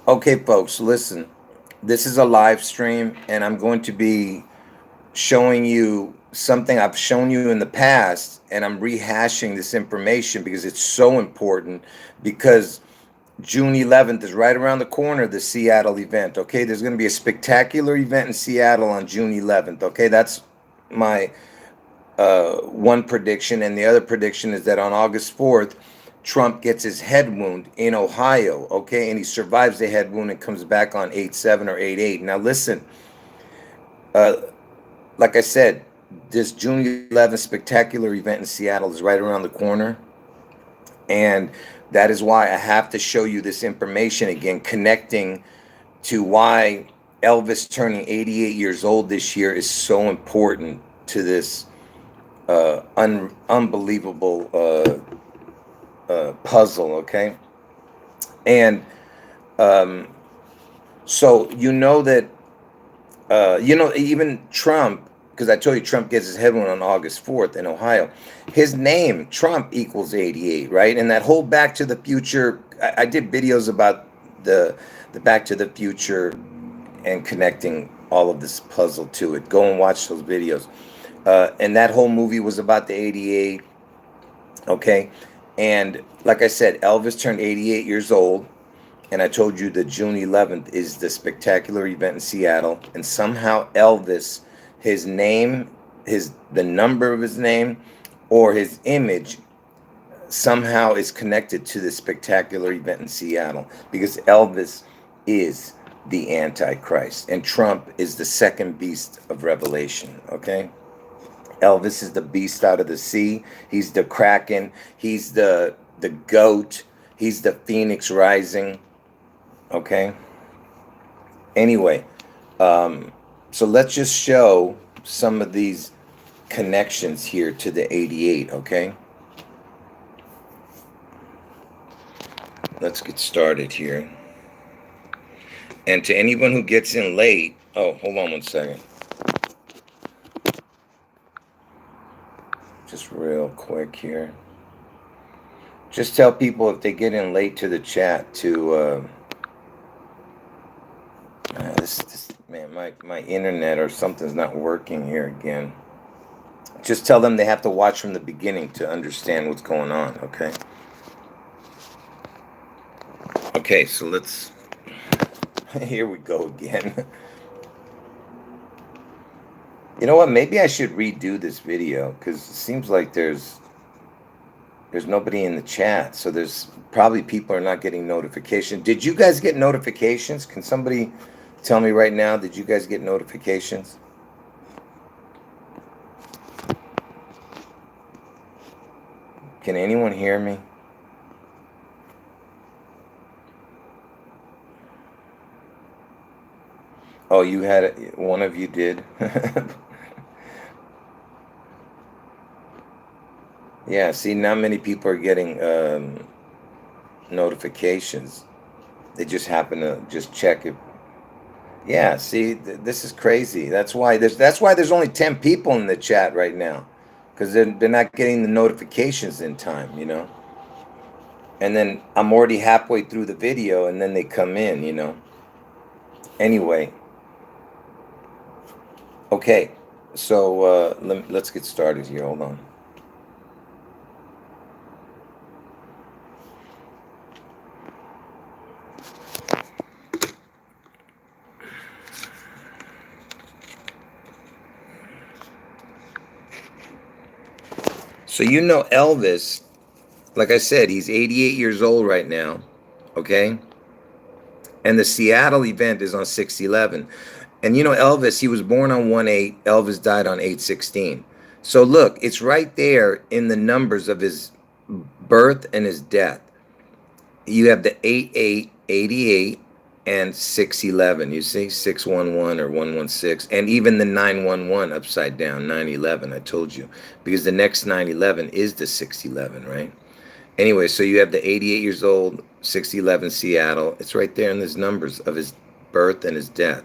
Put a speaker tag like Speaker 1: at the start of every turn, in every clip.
Speaker 1: Okay, folks, listen. This is a live stream, and I'm going to be showing you something I've shown you in the past, and I'm rehashing this information because it's so important. Because June 11th is right around the corner, the Seattle event. Okay, there's going to be a spectacular event in Seattle on June 11th. Okay, that's my one prediction, and the other prediction is that on August 4th, Trump gets his head wound in Ohio, okay, and he survives the head wound and comes back on 8/7 or 8/8. Now, listen, uh, like I said, this June 11th spectacular event in Seattle is right around the corner, and that is why I have to show you this information again, connecting to why Elvis turning 88 years old this year is so important to this unbelievable puzzle, okay? And um, so you know that even Trump, because I told you Trump gets his head wound on August 4th in Ohio. His name Trump equals 88, right? And that whole Back to the Future. I did videos about the Back to the Future and connecting all of this puzzle to it. Go and watch those videos. And that whole movie was about the 88. Okay. And like I said, Elvis turned 88 years old. And I told you that June 11th is the spectacular event in Seattle. And somehow Elvis, his name, the number of his name, or his image somehow is connected to the spectacular event in Seattle because Elvis is the Antichrist and Trump is the second beast of Revelation. Okay. Elvis is the beast out of the sea. He's the kraken. He's the goat. He's the phoenix rising. Okay. Anyway, so let's just show some of these connections here to the 88. Okay. Let's get started here. And to anyone who gets in late, oh, hold on one second. Just real quick here. Just tell people if they get in late to the chat to this man, my internet or something's not working here again. Just tell them they have to watch from the beginning to understand what's going on, okay? Okay, so let's here we go again. You know what? Maybe I should redo this video because it seems like there's nobody in the chat, so there's probably people are not getting notifications. Did you guys get notifications? Can somebody tell me right now, did you guys get notifications? Can anyone hear me? Oh, you had it. One of you did. Yeah, see, not many people are getting notifications. They just happen to just check if. Yeah, see, this is crazy. That's why there's only 10 people in the chat right now, because they're not getting the notifications in time. And then I'm already halfway through the video, and then they come in. Anyway, okay, so let's get started here. Hold on. So Elvis, like I said, he's 88 years old right now, okay? And the Seattle event is on 6/11. And Elvis, he was born on 1/8. Elvis died on 8/16. So look, it's right there in the numbers of his birth and his death. You have the 8/8, 88, and 6/11. You see 6/11 or 1/16, and even the 9/11 upside down, 9/11. I told you because the next 9/11 is the 6/11, right? Anyway, so you have the 88 years old, 6/11 Seattle. It's right there in his numbers of his birth and his death.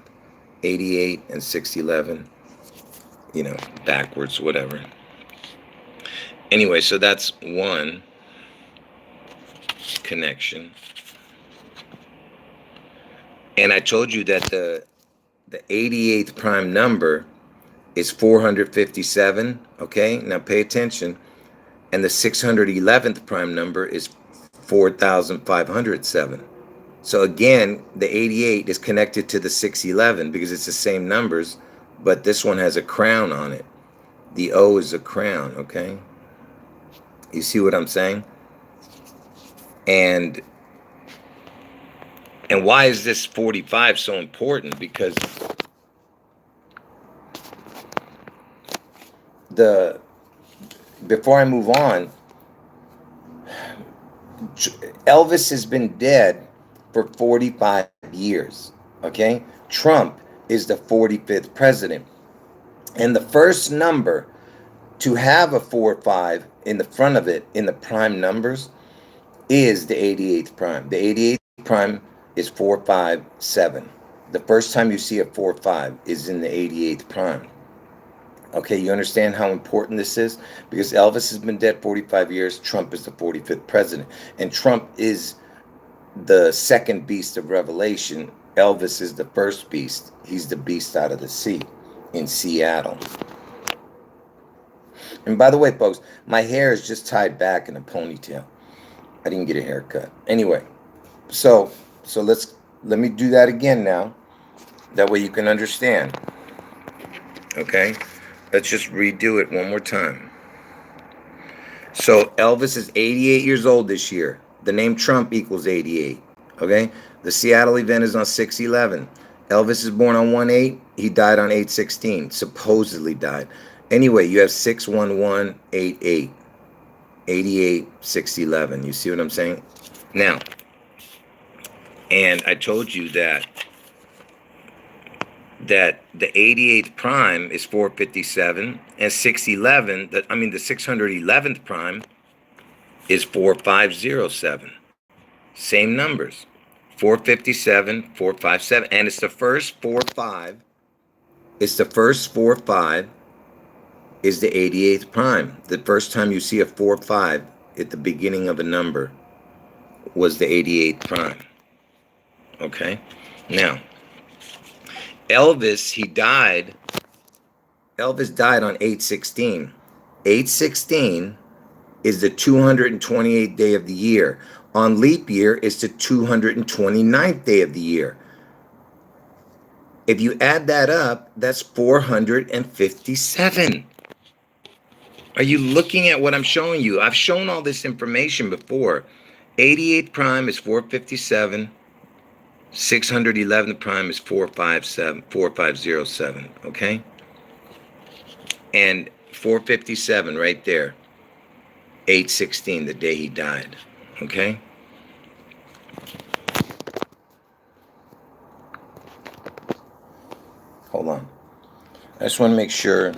Speaker 1: 88 and 6/11, backwards, whatever. Anyway, so that's one connection. And I told you that the 88th prime number is 457. Okay, now pay attention. And the 611th prime number is 4,507. So again, the 88 is connected to the 611 because it's the same numbers, but this one has a crown on it. The O is a crown, okay? You see what I'm saying? And why is this 45 so important? Because before I move on, Elvis has been dead for 45 years, okay? Trump is the 45th president. And the first number to have a 4-5 in the front of it in the prime numbers is the 88th prime. The 88th prime is 457. The first time you see a 4-5 is in the 88th prime. Okay, you understand how important this is? Because Elvis has been dead 45 years. Trump is the 45th president. And Trump is the second beast of Revelation. Elvis is the first beast. He's the beast out of the sea in Seattle. And by the way, folks, my hair is just tied back in a ponytail. I didn't get a haircut. Anyway, so let me do that again now. That way you can understand. Okay? Let's just redo it one more time. So Elvis is 88 years old this year. The name Trump equals 88. Okay? The Seattle event is on 6/11. Elvis is born on 1/8. He died on 8/16. Supposedly died. Anyway, you have 6/11/88. 88, 6/11. You see what I'm saying? Now, and I told you that the 88th prime is 457, and 611, the 611th prime is 4507. Same numbers. 457, 457, and it's the first 4-5. It's the first 4-5 is the 88th prime. The first time you see a 4-5 at the beginning of a number was the 88th prime. Okay? Now, Elvis died on 8/16. 8/16 is the 228th day of the year. On leap year, it's the 229th day of the year. If you add that up, that's 457. Are you looking at what I'm showing you? I've shown all this information before. 88th prime is 457. 611th prime is 4507, okay? And 457 right there. 8/16, the day he died, okay? Hold on. I just want to make sure.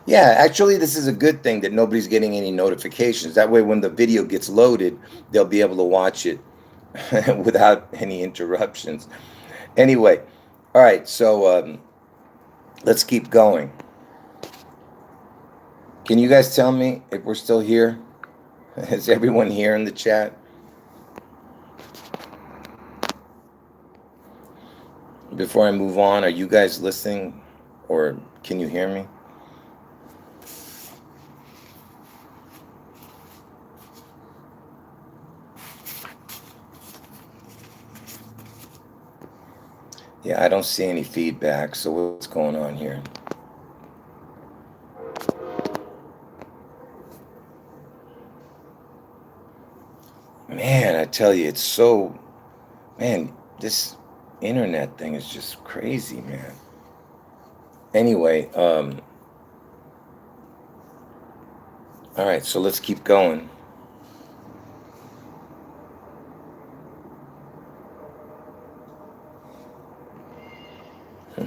Speaker 1: Yeah, actually, this is a good thing that nobody's getting any notifications. That way, when the video gets loaded, they'll be able to watch it without any interruptions. Anyway, all right, so let's keep going. Can you guys tell me if we're still here? Is everyone here in the chat? Before I move on, are you guys listening, or can you hear me? Yeah, I don't see any feedback, so what's going on here? Man, I tell you, it's so... Man, this internet thing is just crazy, man. Anyway, all right, so let's keep going.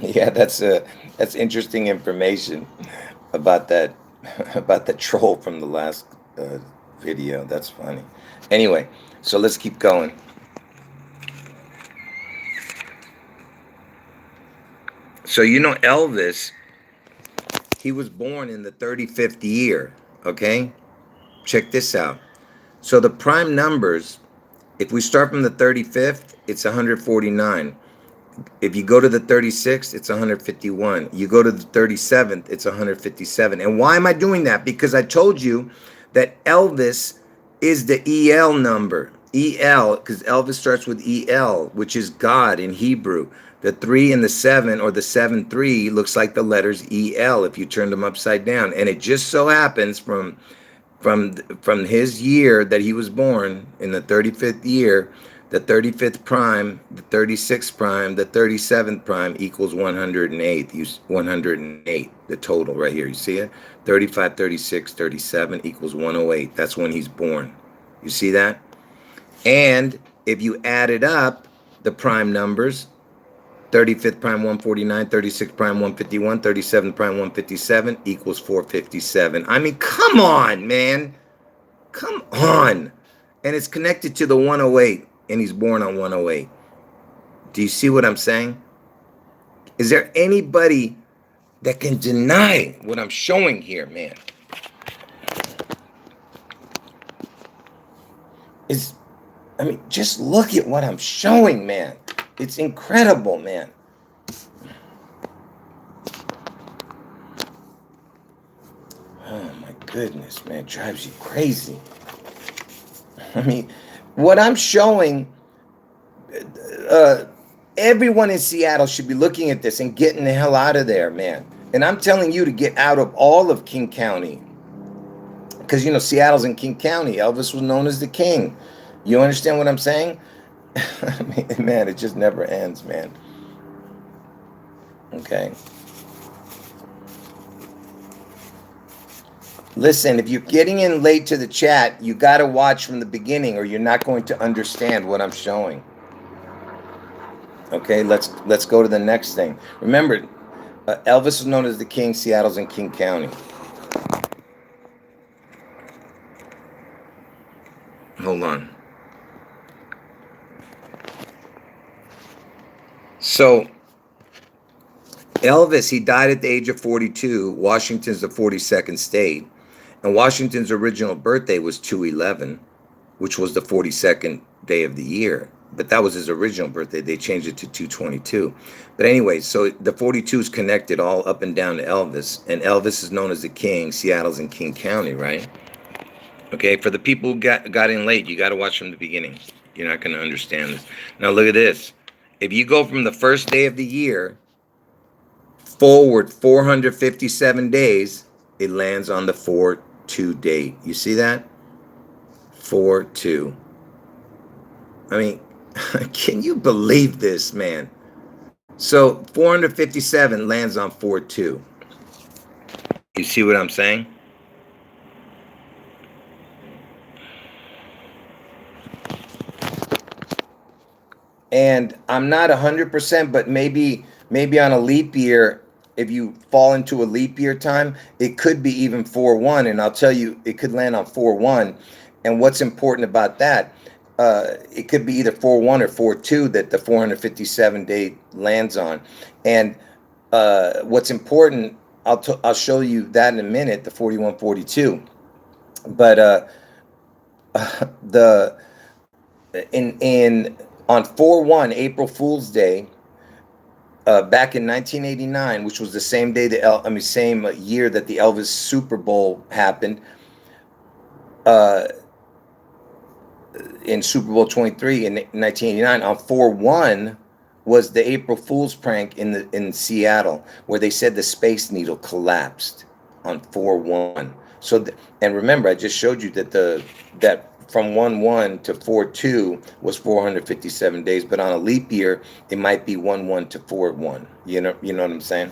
Speaker 1: Yeah, that's interesting information about that about the troll from the last video. That's funny. Anyway, so let's keep going. So you know Elvis, he was born in the 35th year, okay? Check this out. So the prime numbers If we start from the 35th, it's 149. If you go to the 36th, it's 151. You go to the 37th, it's 157. And why am I doing that? Because I told you that Elvis is the EL number. EL, because Elvis starts with EL, which is God in Hebrew. The 3 and the 7, or the 7-3, looks like the letters EL if you turn them upside down. And it just so happens from his year that he was born, in the 35th year, the 35th prime, the 36th prime, the 37th prime equals 108. 108, the total right here. You see it? 35, 36, 37 equals 108. That's when he's born. You see that? And if you added up the prime numbers, 35th prime 149, 36th prime 151, 37th prime 157 equals 457. I mean, come on, man. Come on. And it's connected to the 108, and he's born on 108. Do you see what I'm saying? Is there anybody that can deny what I'm showing here, man? I mean, just look at what I'm showing, man. It's incredible, man. Oh my goodness, man, it drives you crazy. I mean, what I'm showing, everyone in Seattle should be looking at this and getting the hell out of there, man. And I'm telling you to get out of all of King County. Because, you know, Seattle's in King County. Elvis was known as the king. You understand what I'm saying? I mean, man, it just never ends, man. Okay. Listen, if you're getting in late to the chat, you got to watch from the beginning or you're not going to understand what I'm showing. Okay, let's go to the next thing. Remember, Elvis was known as the king. Seattle's in King County. Hold on. So, Elvis, he died at the age of 42. Washington's the 42nd state. And Washington's original birthday was 2/11, which was the 42nd day of the year. But that was his original birthday. They changed it to 2/22. But anyway, so the 42 is connected all up and down to Elvis. And Elvis is known as the king. Seattle's in King County, right? Okay, for the people who got in late, you got to watch from the beginning. You're not going to understand this. Now look at this. If you go from the first day of the year forward 457 days, it lands on the 4/2 date. You see that? 4/2. I mean, can you believe this, man? So 457 lands on 4/2. You see what I'm saying? And I'm not 100%, but maybe on a leap year, if you fall into a leap year time, it could be even 4/1. And I'll tell you, it could land on 4/1. And what's important about that, it could be either 4/1 or 4/2 that the 457 day lands on. And what's important, I'll show you that in a minute, the 4142. But the in on 4/1, April Fool's Day, back in 1989, which was the same day same year that the Elvis Super Bowl happened, in Super Bowl 23 in 1989, on 4/1 was the April Fool's prank in Seattle, where they said the Space Needle collapsed on 4/1. So, and remember, I just showed you that from 1/1 to 4/2 was 457 days, but on a leap year, it might be 1/1 to 4/1. You know what I'm saying?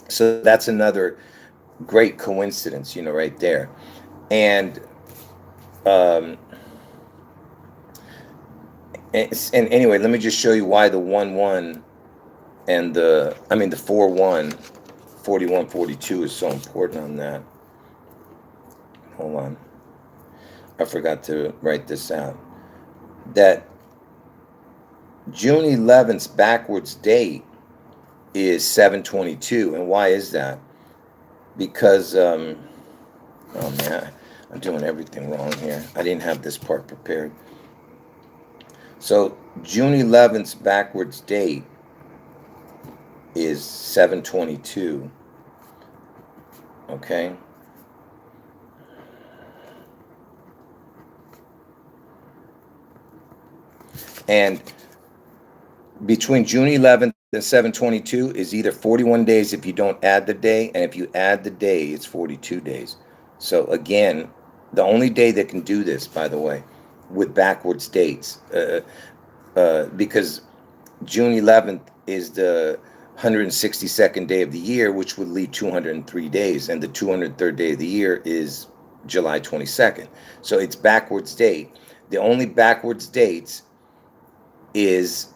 Speaker 1: So that's another great coincidence, right there. And anyway, let me just show you why the 1/1 and the 4/1, 4142 is so important on that. Hold on. I forgot to write this out. That June 11th's backwards date is 7/22. And why is that? Because, oh man, I'm doing everything wrong here. I didn't have this part prepared. So June 11th's backwards date is 7/22. Okay. And between June 11th and 7/22 is either 41 days if you don't add the day, and if you add the day, it's 42 days. So again, the only day that can do this, by the way, with backwards dates, because June 11th is the 162nd day of the year, which would leave 203 days, and the 203rd day of the year is July 22nd. So it's backwards date. The only backwards dates is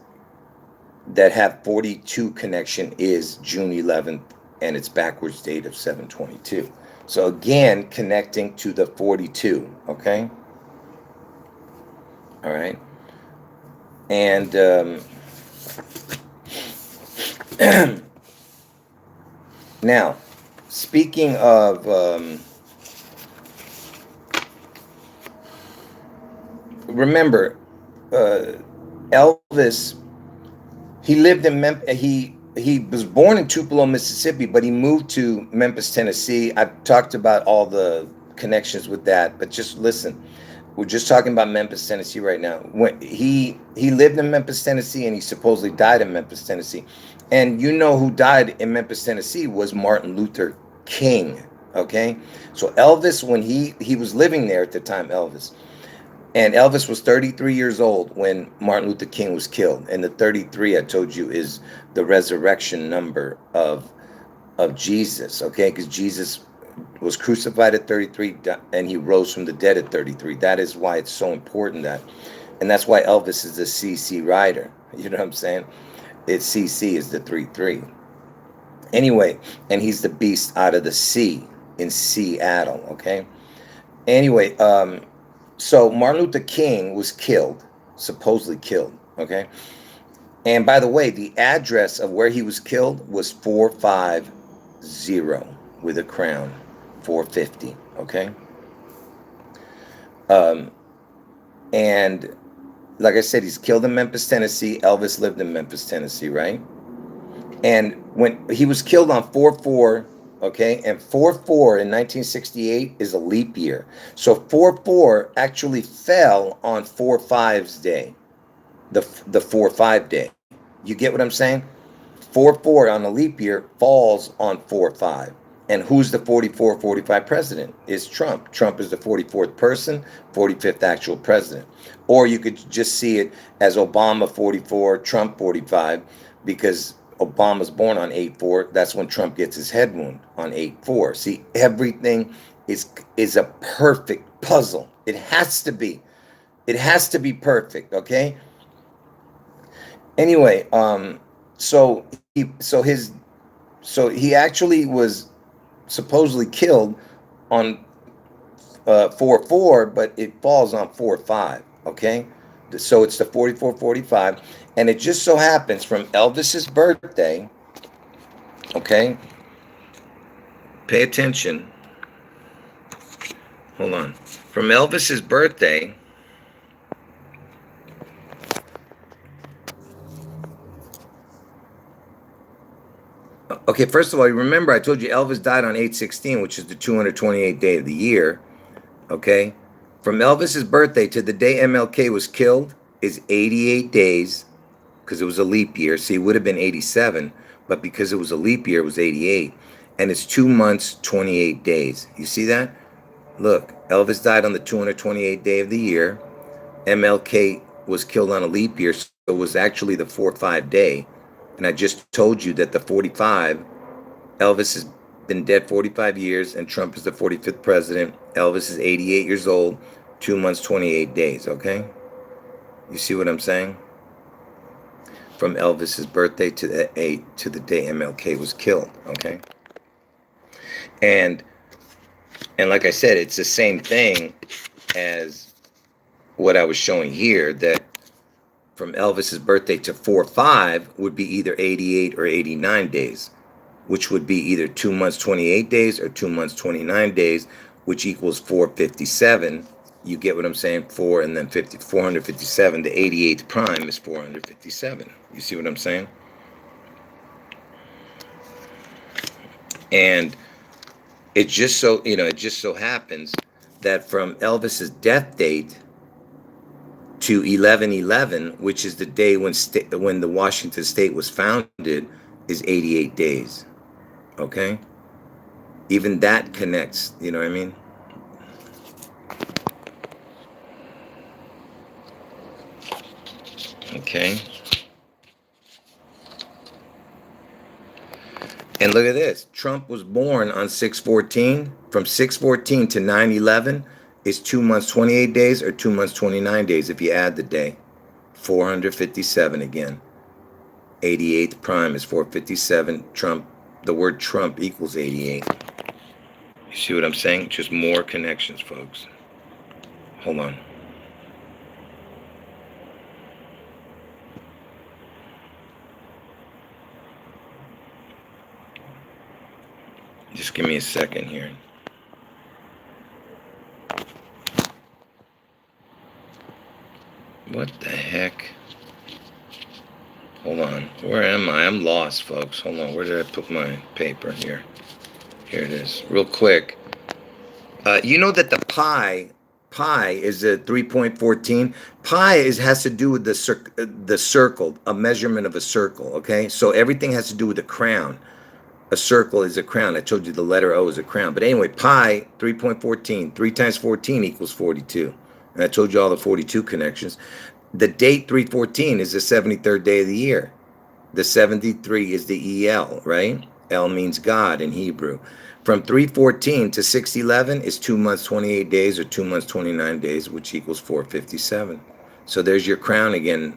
Speaker 1: that have 42 connection is June 11th and its backwards date of 7/22. So again, connecting to the 42, okay? All right. And now, speaking of remember, Elvis, he lived in Memphis. He was born in Tupelo, Mississippi, but he moved to Memphis, Tennessee. I've talked about all the connections with that, but just listen. We're just talking about Memphis, Tennessee right now. When he lived in Memphis, Tennessee, and he supposedly died in Memphis, Tennessee. And you know who died in Memphis, Tennessee was Martin Luther King. Okay, so Elvis, when he was living there at the time, Elvis. And Elvis was 33 years old when Martin Luther King was killed. And the 33, I told you, is the resurrection number of Jesus, okay? Because Jesus was crucified at 33 and he rose from the dead at 33. That is why it's so important that, and that's why Elvis is the CC rider. You know what I'm saying? It's CC is the 33. Anyway, and he's the beast out of the sea in Seattle, okay? Anyway, so Martin Luther King was killed, supposedly killed, okay? And by the way, the address of where he was killed was 450 with a crown, 450, okay? And like I said, he's killed in Memphis, Tennessee. Elvis lived in Memphis, Tennessee, right? And when he was killed on 4/4, okay, and 4/4 in 1968 is a leap year. So 4/4 actually fell on 4/5's day, the 4/5 day. You get what I'm saying? 4/4 on a leap year falls on 4/5. And who's the 45 president? Is Trump. Trump is the 44th person, 45th actual president. Or you could just see it as Obama 44, Trump 45, because Obama's born on 8/4. That's when Trump gets his head wound on 8/4. See, everything is a perfect puzzle. It has to be. It has to be perfect, okay? Anyway, so he actually was supposedly killed on 4/4, but it falls on 4/5, okay? So it's the 44/45, and it just so happens from Elvis's birthday, okay? Pay attention. Hold on. From Elvis's birthday, okay, first of all, you remember I told you Elvis died on 8/16, which is the 228th day of the year, okay? From Elvis's birthday to the day MLK was killed is 88 days, because it was a leap year. See, it would have been 87, but because it was a leap year, it was 88. And it's 2 months, 28 days. You see that? Look, Elvis died on the 228th day of the year. MLK was killed on a leap year, so it was actually the 4/5 day. And I just told you that the 45, Elvis has been dead 45 years, and Trump is the 45th president. Elvis is 88 years old, 2 months, 28 days, okay? You see what I'm saying? From Elvis's birthday to the day MLK was killed, okay? And like I said, it's the same thing as what I was showing here, that from Elvis's birthday to 4/5 would be either 88 or 89 days, which would be either 2 months, 28 days or 2 months, 29 days, which equals 457. You get what I'm saying? 4 and then 457. The 88th prime is 457. You see what I'm saying? And it just so, it just so happens that from Elvis's death date to 11/11, which is the day when the Washington State was founded, is 88 days. Okay? Even that connects, you know what I mean? Okay. And look at this. Trump was born on 6/14. From 6/14 to 9/11 is 2 months, 28 days, or 2 months, 29 days if you add the day. 457 again. 88th prime is 457. Trump, the word Trump equals 88. You see what I'm saying? Just more connections, folks. Hold on. Just give me a second here. What the heck? Hold on. Where am I? I'm lost, folks. Hold on. Where did I put my paper? Here. Here it is. Real quick. You know that the pi is a 3.14. Pi has to do with the circle, a measurement of a circle, okay? So everything has to do with the crown. A circle is a crown. I told you the letter O is a crown. But anyway, pi, 3.14. 3 times 14 equals 42. And I told you all the 42 connections. The date 3/14 is the 73rd day of the year. The 73 is the EL, right? El means God in Hebrew. From 3/14 to 6/11 is 2 months, 28 days, or 2 months, 29 days, which equals 457. So there's your crown again,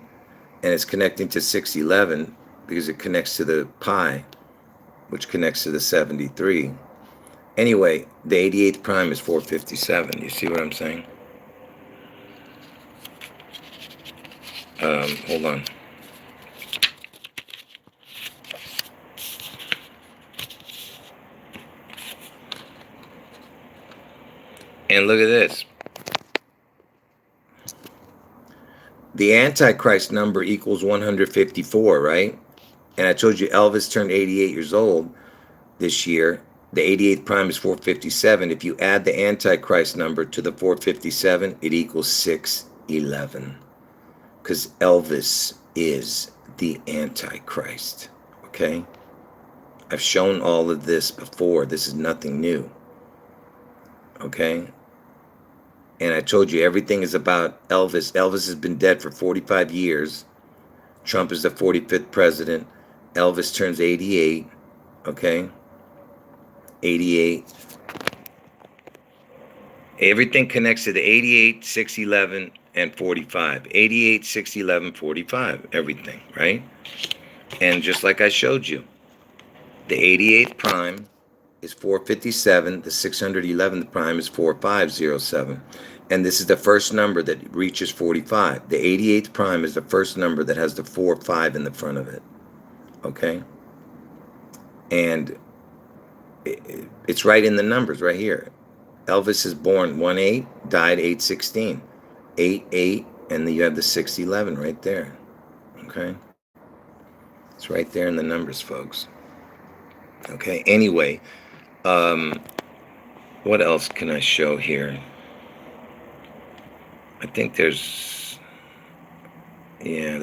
Speaker 1: and it's connecting to 6/11 because it connects to the pi, which connects to the 73. Anyway, the 88th prime is 457. You see what I'm saying? Hold on. And look at this. The Antichrist number equals 154, right? And I told you Elvis turned 88 years old this year. The 88th prime is 457. If you add the Antichrist number to the 457, it equals 611. Because Elvis is the Antichrist, okay? I've shown all of this before. This is nothing new, okay? And I told you everything is about Elvis. Elvis has been dead for 45 years. Trump is the 45th president. Elvis turns 88, okay? 88. Everything connects to the 88, 611, and 45. 88, 611, 45. Everything, right? And just like I showed you, the 88th prime is 457. The 611th prime is 4507. And this is the first number that reaches 45. The 88th prime is the first number that has the 45 in the front of it. Okay? And it's right in the numbers right here. Elvis is born 1/8, died 8/16. 8/8, and then you have the 6/11 right there. Okay? It's right there in the numbers, folks. Okay, anyway, what else can I show here? I think there's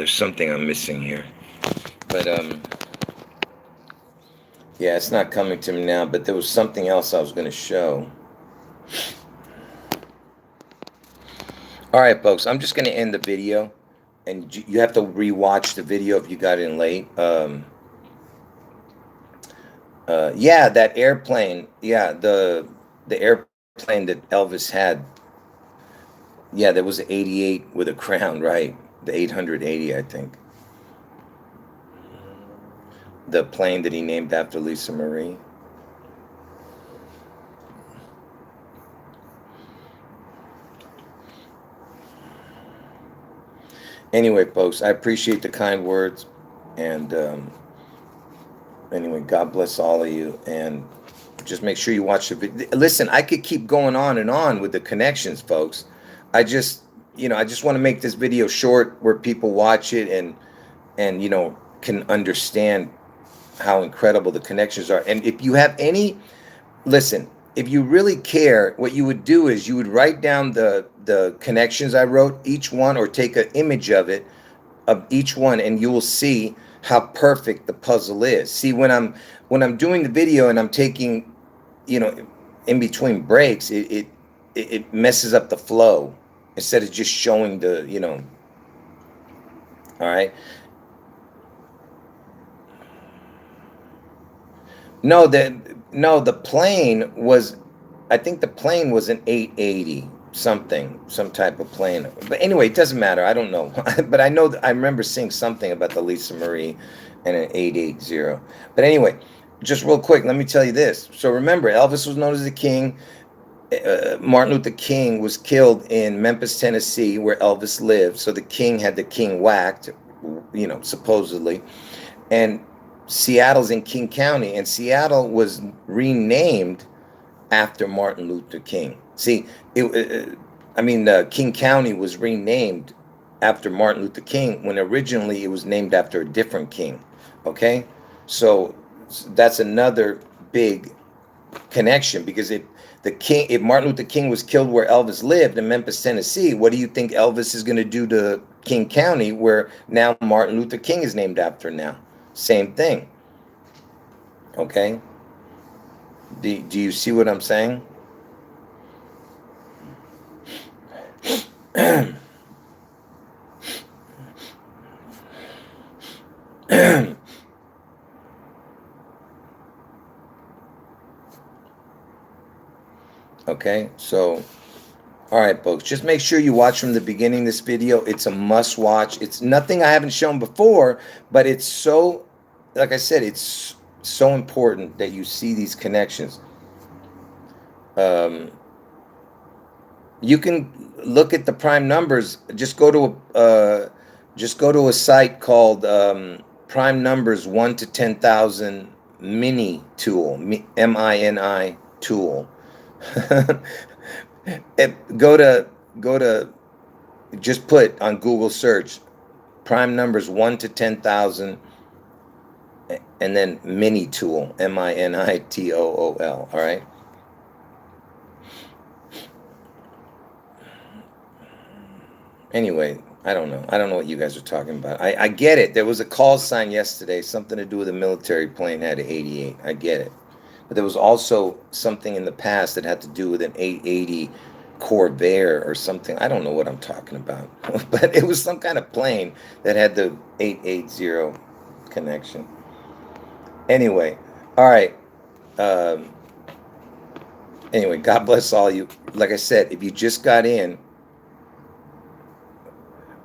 Speaker 1: something I'm missing here. But, yeah, it's not coming to me now, but there was something else I was going to show. All right, folks, I'm just going to end the video, and you have to rewatch the video if you got in late. Yeah, that airplane. Yeah, the airplane that Elvis had. Yeah, there was an 88 with a crown, right? The 880, I think. The plane that he named after Lisa Marie. Anyway, folks, I appreciate the kind words, and anyway, God bless all of you, and just make sure you watch the video. Listen, I could keep going on and on with the connections, folks, I just, I just want to make this video short where people watch it and can understand how incredible the connections are. And if you have any, listen, if you really care, what you would do is you would write down the connections I wrote, each one, or take an image of it, of each one, and you will see how perfect the puzzle is. See, when I'm doing the video and I'm taking, in between breaks, it messes up the flow instead of just showing the, all right. No, the plane was, I think the plane was an 880 something, some type of plane. But anyway, it doesn't matter. I don't know. But I know that I remember seeing something about the Lisa Marie and an 880. But anyway, just real quick, let me tell you this. So remember, Elvis was known as the king. Martin Luther King was killed in Memphis, Tennessee, where Elvis lived. So the king had the king whacked, supposedly. And Seattle's in King County, and Seattle was renamed after Martin Luther King. See, King County was renamed after Martin Luther King when originally it was named after a different king. Okay, so that's another big connection, because if Martin Luther King was killed where Elvis lived in Memphis, Tennessee, what do you think Elvis is going to do to King County, where now Martin Luther King is named after now? Same thing. Okay. Do you see what I'm saying? Okay, so all right, folks, just make sure you watch from the beginning this video. It's a must watch. It's nothing I haven't shown before, but it's so, like I said, it's so important that you see these connections. You can look at the prime numbers. Just go to a site called Prime Numbers 1 to 10,000 Mini Tool, MINI tool. Go to just put on Google search prime numbers 1 to 10,000 and then mini tool, MINITOOL. All right. Anyway, I don't know what you guys are talking about. I get it. There was a call sign yesterday, something to do with a military plane had an 88. I get it. But there was also something in the past that had to do with an 880 Corvair or something. I don't know what I'm talking about. But it was some kind of plane that had the 880 connection. Anyway, all right. Anyway, God bless all you. Like I said, if you just got in,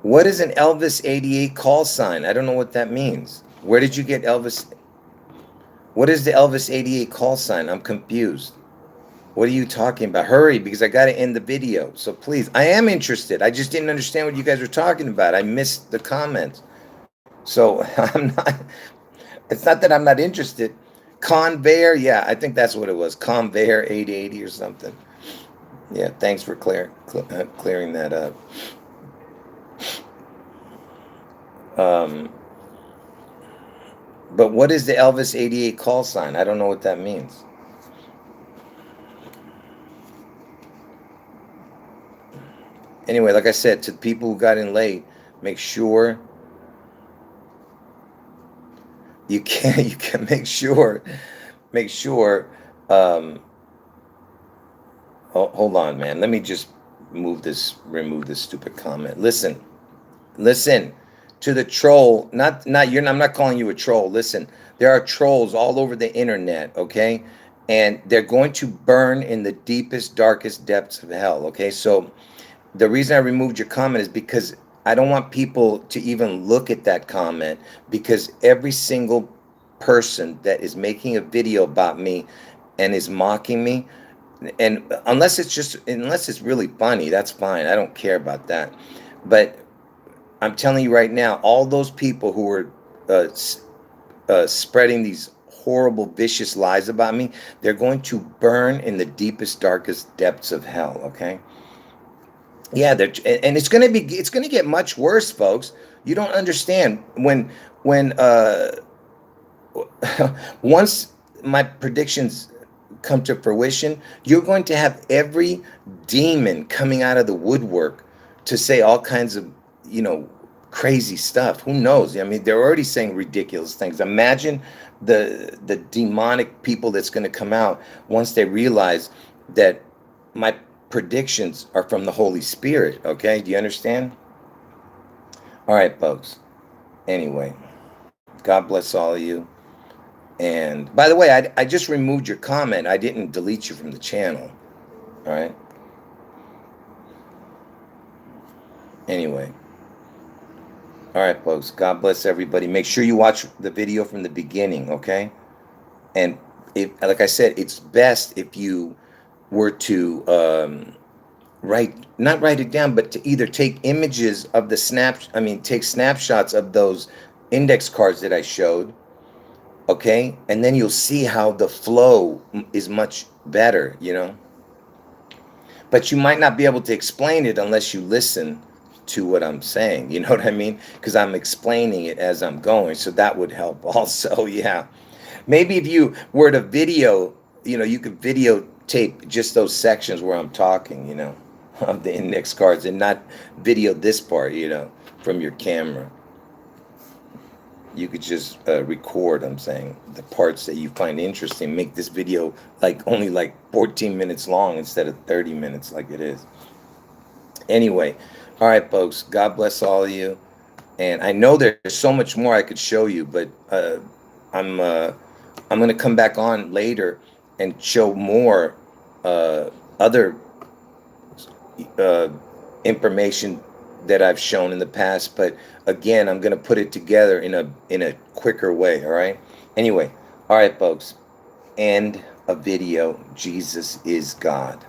Speaker 1: what is an Elvis 88 call sign? I don't know what that means. Where did you get Elvis? What is the Elvis 88 call sign? I'm confused. What are you talking about? Hurry, because I got to end the video. So please, I am interested. I just didn't understand what you guys were talking about. I missed the comments. So I'm not, it's not that I'm not interested. Conveyor, yeah, I think that's what it was. Conveyor 880 or something. Yeah, thanks for clearing that up. But what is the Elvis 88 call sign? I don't know what that means. Anyway, like I said, to the people who got in late, make sure you can make sure hold on, man. Let me just remove this stupid comment. Listen to the troll. I'm not calling you a troll. Listen, there are trolls all over the internet, okay? And they're going to burn in the deepest, darkest depths of hell, okay? So the reason I removed your comment is because I don't want people to even look at that comment, because every single person that is making a video about me and is mocking me, and unless it's really funny, that's fine. I don't care about that. But I'm telling you right now, all those people who are spreading these horrible, vicious lies about me, they're going to burn in the deepest, darkest depths of hell, okay? Yeah, and it's gonna get much worse, folks. You don't understand when once my predictions come to fruition, you're going to have every demon coming out of the woodwork to say all kinds of, you know, crazy stuff. Who knows? I mean, they're already saying ridiculous things. Imagine the demonic people that's going to come out once they realize that my predictions are from the Holy Spirit. Okay, do you understand? All right, folks. Anyway, God bless all of you. And by the way, I just removed your comment. I didn't delete you from the channel. All right. Anyway. All right, folks. God bless everybody. Make sure you watch the video from the beginning, okay? And if, like I said, it's best if you were to not write it down, but to either take images of take snapshots of those index cards that I showed, okay? And then you'll see how the flow is much better, you know? But you might not be able to explain it unless you listen to what I'm saying. You know what I mean? Because I'm explaining it as I'm going. So that would help also. Yeah. Maybe if you were to video, you know, you could videotape just those sections where I'm talking, you know, of the index cards and not video this part, you know, from your camera. You could just record, I'm saying, the parts that you find interesting. Make this video like only like 14 minutes long instead of 30 minutes like it is. Anyway, all right, folks, God bless all of you. And I know there's so much more I could show you, but I'm going to come back on later and show more other information that I've shown in the past, but again, I'm going to put it together in a quicker way, all right? Anyway, all right, folks, end of video. Jesus is God.